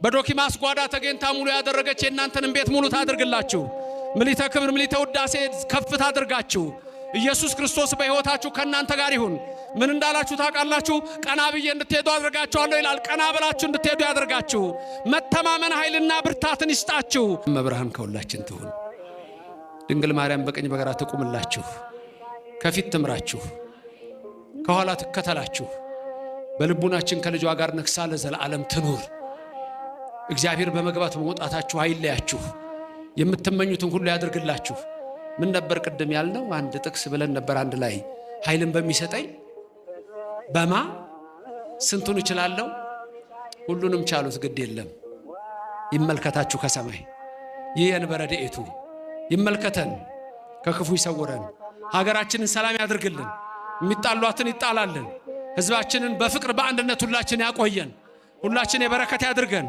በዶኪማስ ጓዳ ተገኝታ ሙሉ ያደረገች የእናንተንም ቤት ሙሉ ታድርግላችሁ። ምሊተ ክብር ምሊተ ውዳሴ ከፍ ታድርጋችሁ። ኢየሱስ ክርስቶስ በሕይወታችሁ ከእናንተ ጋር ይሁን። ምን እንዳላችሁ ታውቃላችሁ? ቀና ብዬ እንድትሄዱ አድርጋችኋለሁ ይላል። ቀና ብላችሁ እንድትሄዱ ያደርጋችሁ። መተማመን ኃይልና ብርታትን ይስጣችሁ። መብርሃን ከሁላችን ትሁን። ድንግል ማርያም በቀኝ በግራ ትቁምላችሁ። ከፊት ትምራችሁ፣ ከኋላ ትከተላችሁ። በልቡናችን ከልጇ ጋር ነግሳ ለዘላለም ትኑር። እግዚአብሔር በመግባት በመውጣታችሁ አይለያችሁ። የምትመኙትን ሁሉ ያድርግላችሁ። ምን ነበር ቅድም ያልነው? አንድ ጥቅስ ብለን ነበር አንድ ላይ ኃይልን በሚሰጠኝ በማ ስንቱን እችላለሁ? ሁሉንም ቻሉት ግድ የለም። ይመልከታችሁ ከሰማይ ይህ የንበረድኤቱ ይመልከተን፣ ከክፉ ይሰውረን፣ ሀገራችንን ሰላም ያድርግልን፣ የሚጣሏትን ይጣላልን፣ ሕዝባችንን በፍቅር በአንድነት ሁላችን ያቆየን፣ ሁላችን የበረከት ያድርገን።